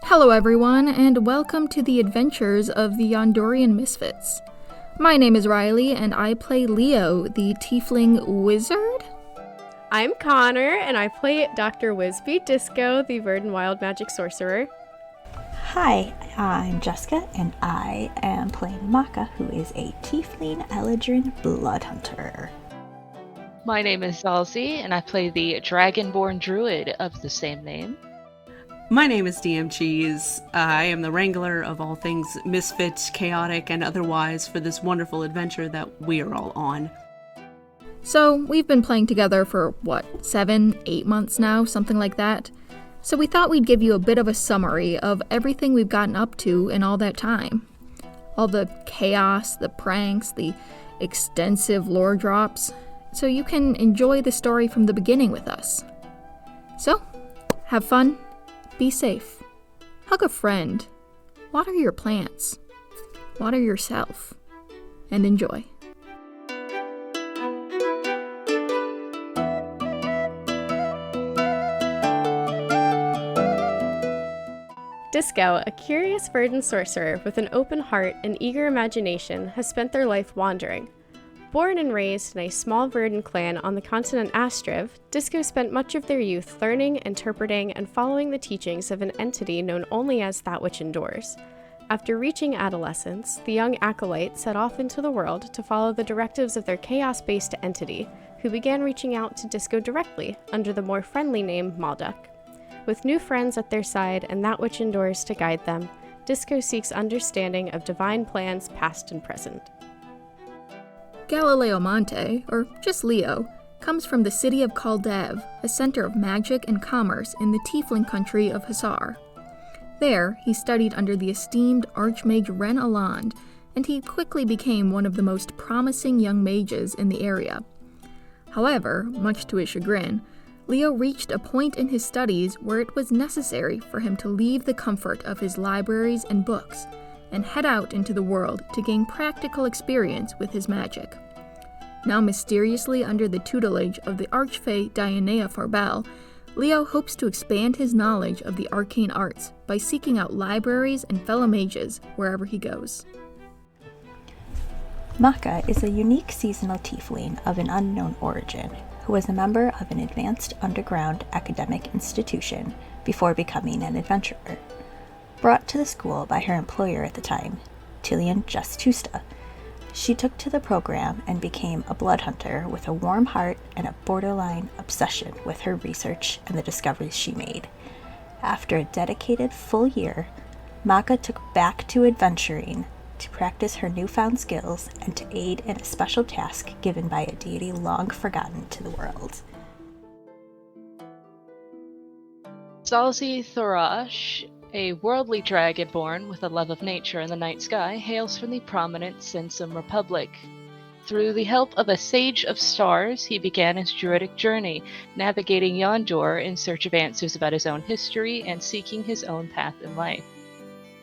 Hello everyone, and welcome to the adventures of the Yondurian Misfits. My name is Riley, and I play Leo, the tiefling wizard? I'm Connor, and I play Dr. Wisby Disco, the bird and wild magic sorcerer. Hi, I'm Jessica, and I am playing Maka, who is a tiefling Eladrin blood hunter. My name is Zalzi, and I play the dragonborn druid of the same name. My name is DM Cheese. I am the wrangler of all things misfit, chaotic, and otherwise for this wonderful adventure that we are all on. So, we've been playing together for, 7-8 months now, something like that. So we thought we'd give you a bit of a summary of everything we've gotten up to in all that time. All the chaos, the pranks, the extensive lore drops, so you can enjoy the story from the beginning with us. So, have fun. Be safe. Hug a friend. Water your plants. Water yourself. And enjoy. Disco, a curious bird and sorcerer with an open heart and eager imagination, has spent their life wandering. Born and raised in a small verdant clan on the continent Astriv, Disco spent much of their youth learning, interpreting, and following the teachings of an entity known only as That Which Endures. After reaching adolescence, the young acolyte set off into the world to follow the directives of their chaos-based entity, who began reaching out to Disco directly under the more friendly name Malduk. With new friends at their side and That Which Endures to guide them, Disco seeks understanding of divine plans past and present. Galileo Monte, or just Leo, comes from the city of Caldev, a center of magic and commerce in the tiefling country of Hussar. There, he studied under the esteemed Archmage Ren Aland, and he quickly became one of the most promising young mages in the area. However, much to his chagrin, Leo reached a point in his studies where it was necessary for him to leave the comfort of his libraries and books and head out into the world to gain practical experience with his magic. Now mysteriously under the tutelage of the Archfey Dionea Farbel, Leo hopes to expand his knowledge of the arcane arts by seeking out libraries and fellow mages wherever he goes. Maka is a unique seasonal tiefling of an unknown origin, who was a member of an advanced underground academic institution before becoming an adventurer. Brought to the school by her employer at the time, Tillian Justusta, she took to the program and became a blood hunter with a warm heart and a borderline obsession with her research and the discoveries she made. After a dedicated full year, Maka took back to adventuring to practice her newfound skills and to aid in a special task given by a deity long forgotten to the world. Zalzi Thorash, a worldly dragonborn with a love of nature and the night sky, hails from the prominent Sensum Republic. Through the help of a Sage of Stars, he began his druidic journey, navigating Yondur in search of answers about his own history and seeking his own path in life.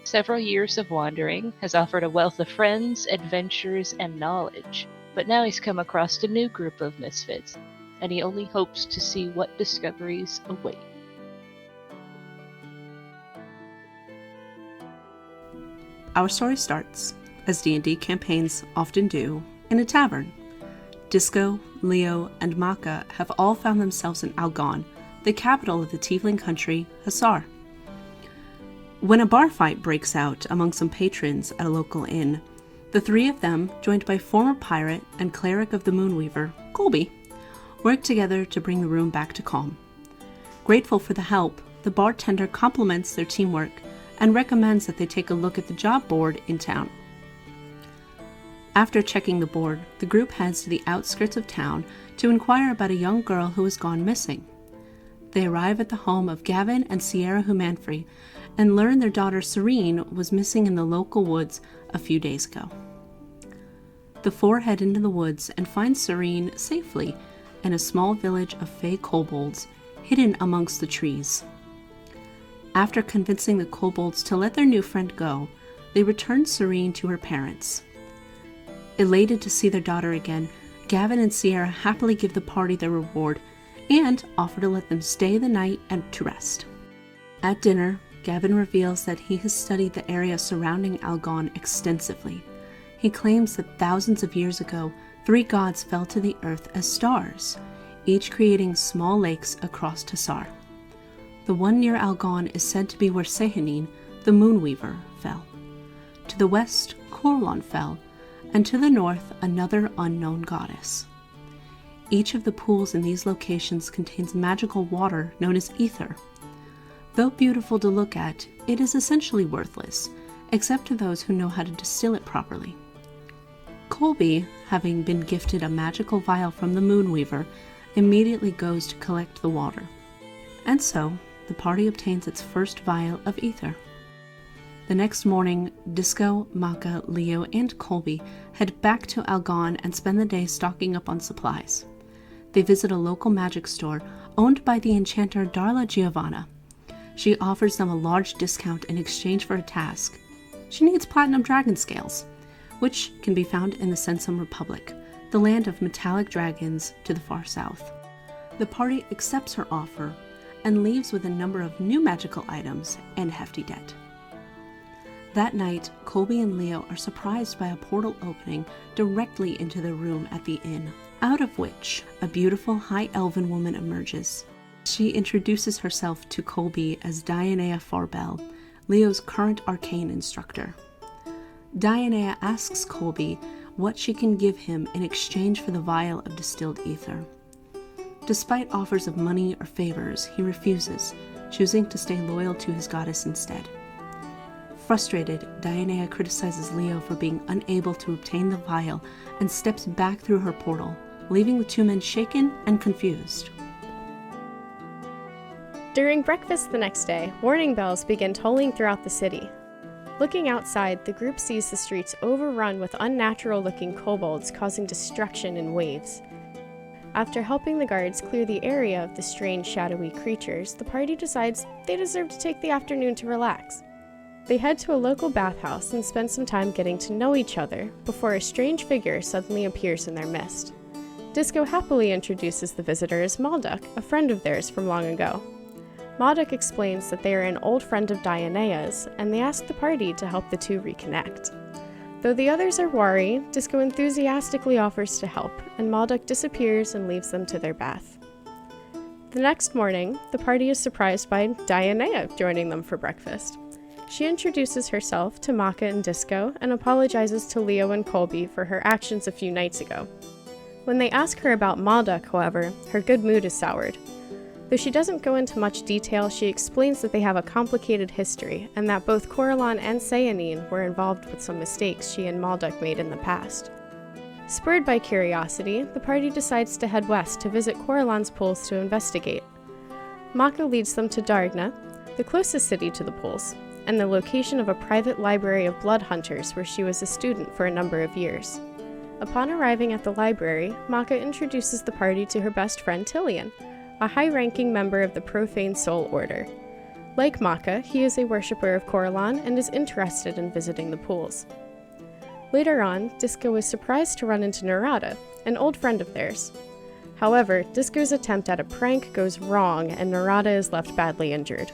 Several years of wandering has offered a wealth of friends, adventures, and knowledge, but now he's come across a new group of misfits, and he only hopes to see what discoveries await. Our story starts, as D&D campaigns often do, in a tavern. Disco, Leo, and Maka have all found themselves in Algon, the capital of the tiefling country, Hussar. When a bar fight breaks out among some patrons at a local inn, the three of them, joined by former pirate and cleric of the Moonweaver, Colby, work together to bring the room back to calm. Grateful for the help, the bartender compliments their teamwork and recommends that they take a look at the job board in town. After checking the board, the group heads to the outskirts of town to inquire about a young girl who has gone missing. They arrive at the home of Gavin and Sierra Humanfrey and learn their daughter Serene was missing in the local woods a few days ago. The four head into the woods and find Serene safely in a small village of fey kobolds hidden amongst the trees. After convincing the kobolds to let their new friend go, they return Serene to her parents. Elated to see their daughter again, Gavin and Sierra happily give the party their reward and offer to let them stay the night and to rest. At dinner, Gavin reveals that he has studied the area surrounding Algon extensively. He claims that thousands of years ago, 3 gods fell to the earth as stars, each creating small lakes across Hisar. The one near Algon is said to be where Sehanine, the Moonweaver, fell. To the west, Corlon fell, and to the north, another unknown goddess. Each of the pools in these locations contains magical water known as ether. Though beautiful to look at, it is essentially worthless, except to those who know how to distill it properly. Colby, having been gifted a magical vial from the Moonweaver, immediately goes to collect the water. And so, the party obtains its first vial of ether. The next morning, Disco, Maka, Leo, and Colby head back to Algon and spend the day stocking up on supplies. They visit a local magic store owned by the enchanter Darla Giovanna. She offers them a large discount in exchange for a task. She needs platinum dragon scales, which can be found in the Sensum Republic, the land of metallic dragons to the far south. The party accepts her offer and leaves with a number of new magical items and hefty debt. That night, Colby and Leo are surprised by a portal opening directly into their room at the inn, out of which a beautiful high elven woman emerges. She introduces herself to Colby as Dionea Farbel, Leo's current arcane instructor. Dionea asks Colby what she can give him in exchange for the vial of distilled ether. Despite offers of money or favors, he refuses, choosing to stay loyal to his goddess instead. Frustrated, Dionea criticizes Leo for being unable to obtain the vial and steps back through her portal, leaving the 2 men shaken and confused. During breakfast the next day, warning bells begin tolling throughout the city. Looking outside, the group sees the streets overrun with unnatural-looking kobolds causing destruction in waves. After helping the guards clear the area of the strange, shadowy creatures, the party decides they deserve to take the afternoon to relax. They head to a local bathhouse and spend some time getting to know each other before a strange figure suddenly appears in their midst. Disco happily introduces the visitor as Malduk, a friend of theirs from long ago. Malduk explains that they are an old friend of Dionea's, and they ask the party to help the two reconnect. Though the others are wary, Disco enthusiastically offers to help, and Malduk disappears and leaves them to their bath. The next morning, the party is surprised by Dionea joining them for breakfast. She introduces herself to Maka and Disco and apologizes to Leo and Colby for her actions a few nights ago. When they ask her about Malduk, however, her good mood is soured. Though she doesn't go into much detail, she explains that they have a complicated history, and that both Coralon and Sehanine were involved with some mistakes she and Malduk made in the past. Spurred by curiosity, the party decides to head west to visit Coralon's pools to investigate. Maka leads them to Dargna, the closest city to the pools, and the location of a private library of blood hunters where she was a student for a number of years. Upon arriving at the library, Maka introduces the party to her best friend Tillian, a high-ranking member of the Profane Soul Order. Like Maka, he is a worshipper of Coralon and is interested in visiting the pools. Later on, Disco is surprised to run into Narada, an old friend of theirs. However, Disco's attempt at a prank goes wrong and Narada is left badly injured.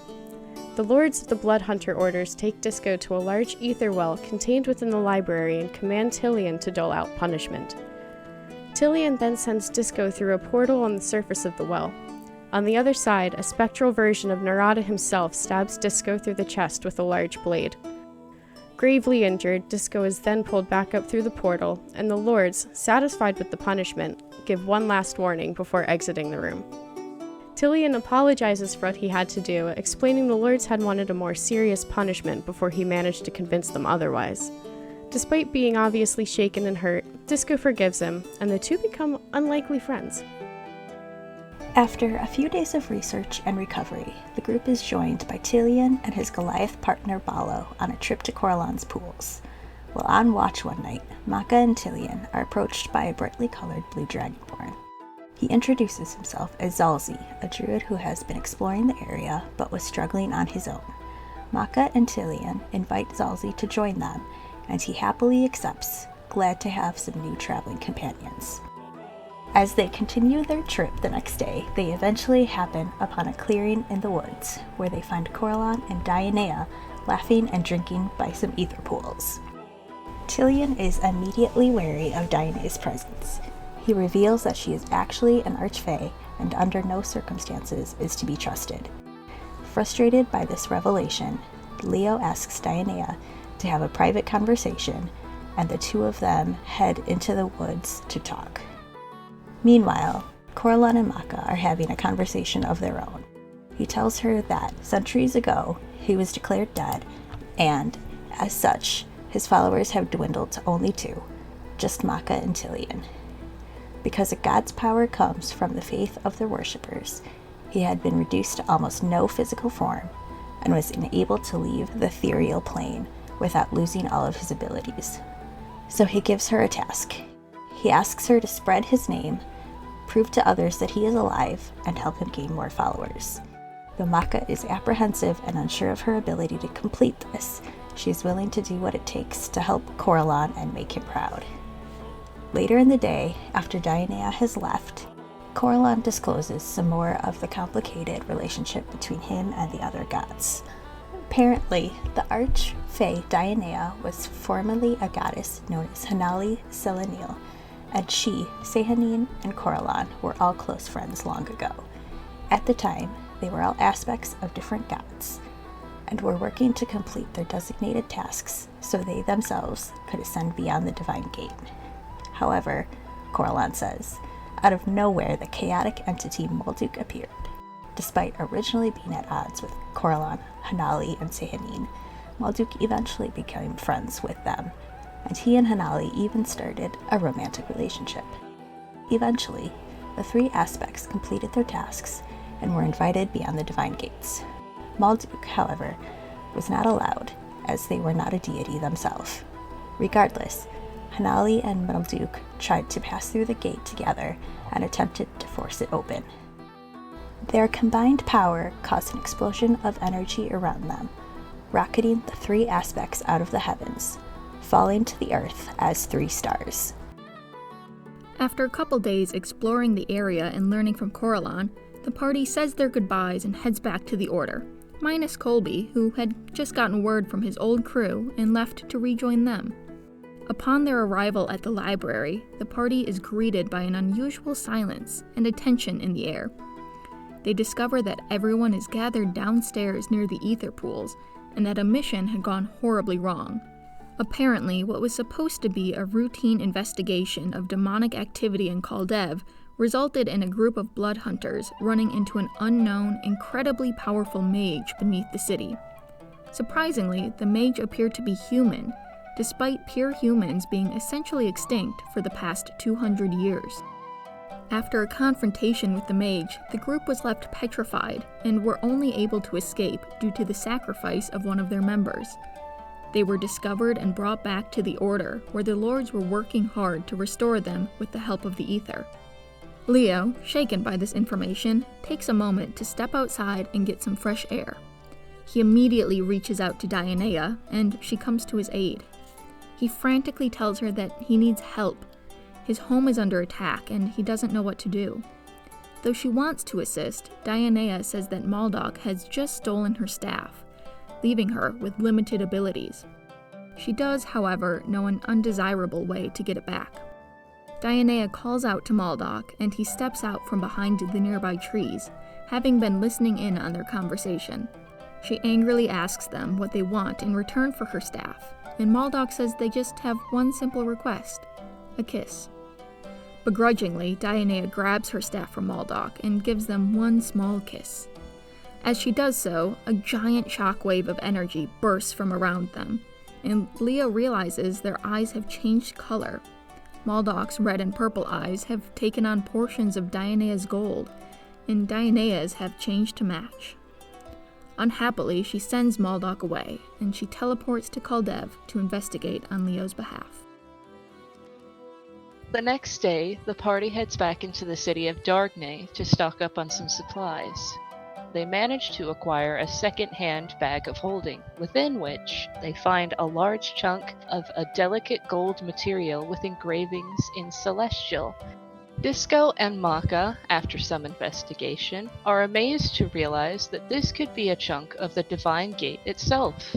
The lords of the Blood Hunter orders take Disco to a large ether well contained within the library and command Tillian to dole out punishment. Tillian then sends Disco through a portal on the surface of the well. On the other side, a spectral version of Narada himself stabs Disco through the chest with a large blade. Gravely injured, Disco is then pulled back up through the portal, and the lords, satisfied with the punishment, give one last warning before exiting the room. Tillian apologizes for what he had to do, explaining the lords had wanted a more serious punishment before he managed to convince them otherwise. Despite being obviously shaken and hurt, Disco forgives him, and the two become unlikely friends. After a few days of research and recovery, the group is joined by Tillian and his Goliath partner Balo on a trip to Coralon's pools. While on watch one night, Maka and Tillian are approached by a brightly colored blue dragonborn. He introduces himself as Zalzi, a druid who has been exploring the area but was struggling on his own. Maka and Tillian invite Zalzi to join them, and he happily accepts, glad to have some new traveling companions. As they continue their trip the next day, they eventually happen upon a clearing in the woods, where they find Coralon and Dionea laughing and drinking by some ether pools. Tilion is immediately wary of Dionea's presence. He reveals that she is actually an archfey and under no circumstances is to be trusted. Frustrated by this revelation, Leo asks Dionea to have a private conversation, and the two of them head into the woods to talk. Meanwhile, Coralon and Maka are having a conversation of their own. He tells her that centuries ago he was declared dead, and, as such, his followers have dwindled to only two, just Maka and Tilion. Because a god's power comes from the faith of their worshippers, he had been reduced to almost no physical form, and was unable to leave the ethereal plane without losing all of his abilities. So he gives her a task. He asks her to spread his name, prove to others that he is alive, and help him gain more followers. Though Maka is apprehensive and unsure of her ability to complete this, she is willing to do what it takes to help Coralon and make him proud. Later in the day, after Dionea has left, Coralon discloses some more of the complicated relationship between him and the other gods. Apparently, the arch-fae Dionea was formerly a goddess known as Hanali Selenil, and she, Sehanine, and Coralon were all close friends long ago. At the time, they were all aspects of different gods, and were working to complete their designated tasks so they themselves could ascend beyond the divine gate. However, Coralon says, out of nowhere the chaotic entity Malduk appeared. Despite originally being at odds with Coralon, Hanali, and Sehanine, Malduk eventually became friends with them, and he and Hanali even started a romantic relationship. Eventually, the three aspects completed their tasks and were invited beyond the divine gates. Malduk, however, was not allowed, as they were not a deity themselves. Regardless, Hanali and Malduk tried to pass through the gate together and attempted to force it open. Their combined power caused an explosion of energy around them, rocketing the three aspects out of the heavens, falling to the earth as 3 stars. After a couple days exploring the area and learning from Coralon, the party says their goodbyes and heads back to the Order, minus Colby, who had just gotten word from his old crew and left to rejoin them. Upon their arrival at the library, the party is greeted by an unusual silence and a tension in the air. They discover that everyone is gathered downstairs near the ether pools, and that a mission had gone horribly wrong. Apparently, what was supposed to be a routine investigation of demonic activity in Caldev resulted in a group of blood hunters running into an unknown, incredibly powerful mage beneath the city. Surprisingly, the mage appeared to be human, despite pure humans being essentially extinct for the past 200 years. After a confrontation with the mage, the group was left petrified and were only able to escape due to the sacrifice of one of their members. They were discovered and brought back to the Order, where the lords were working hard to restore them with the help of the ether. Leo, shaken by this information, takes a moment to step outside and get some fresh air. He immediately reaches out to Dionea, and she comes to his aid. He frantically tells her that he needs help. His home is under attack, and he doesn't know what to do. Though she wants to assist, Dionea says that Maldok has just stolen her staff, leaving her with limited abilities. She does, however, know an undesirable way to get it back. Dionea calls out to Maldok, and he steps out from behind the nearby trees, having been listening in on their conversation. She angrily asks them what they want in return for her staff, and Maldok says they just have one simple request: a kiss. Begrudgingly, Dionea grabs her staff from Maldok and gives them one small kiss. As she does so, a giant shockwave of energy bursts from around them, and Leo realizes their eyes have changed color. Maldok's red and purple eyes have taken on portions of Dionea's gold, and Dionea's have changed to match. Unhappily, she sends Maldok away, and she teleports to Caldev to investigate on Leo's behalf. The next day, the party heads back into the city of Dargnay to stock up on some supplies. They manage to acquire a second-hand bag of holding, within which they find a large chunk of a delicate gold material with engravings in Celestial. Disco and Maka, after some investigation, are amazed to realize that this could be a chunk of the Divine Gate itself.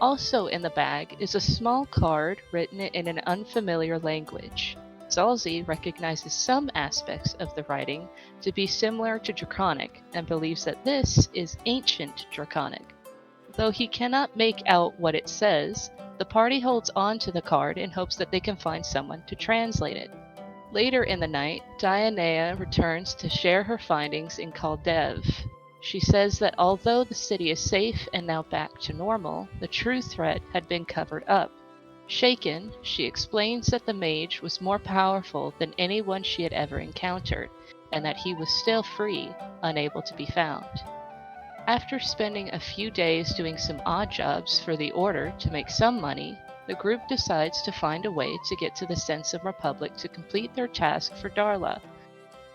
Also in the bag is a small card written in an unfamiliar language. Zalzi recognizes some aspects of the writing to be similar to Draconic and believes that this is ancient Draconic. Though he cannot make out what it says, the party holds on to the card in hopes that they can find someone to translate it. Later in the night, Dionea returns to share her findings in Kaldev. She says that although the city is safe and now back to normal, the true threat had been covered up. Shaken, she explains that the mage was more powerful than anyone she had ever encountered, and that he was still free, unable to be found. After spending a few days doing some odd jobs for the Order to make some money, the group decides to find a way to get to the Sensum Republic to complete their task for Darla.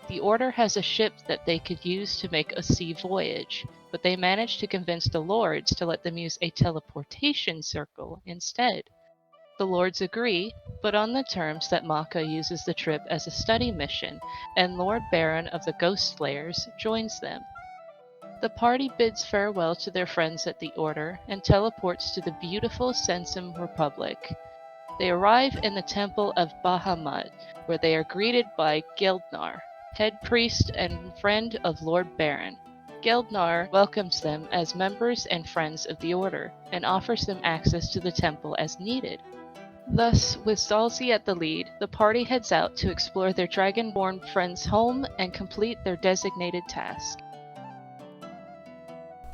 The Order has a ship that they could use to make a sea voyage, but they manage to convince the Lords to let them use a teleportation circle instead. The Lords agree, but on the terms that Maka uses the trip as a study mission, and Lord Baron of the Ghost Slayers joins them. The party bids farewell to their friends at the Order and teleports to the beautiful Sensum Republic. They arrive in the Temple of Bahamut, where they are greeted by Geldnar, head priest and friend of Lord Baron. Geldnar welcomes them as members and friends of the Order, and offers them access to the temple as needed. Thus, with Zalzi at the lead, the party heads out to explore their dragonborn friend's home and complete their designated task.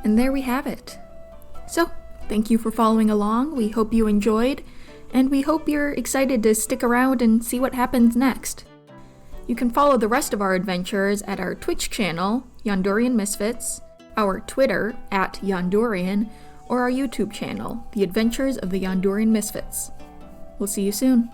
And there we have it. So, thank you for following along. We hope you enjoyed, and we hope you're excited to stick around and see what happens next. You can follow the rest of our adventures at our Twitch channel, Yondurian Misfits, our Twitter, @Yondurian, or our YouTube channel, The Adventures of the Yondurian Misfits. We'll see you soon.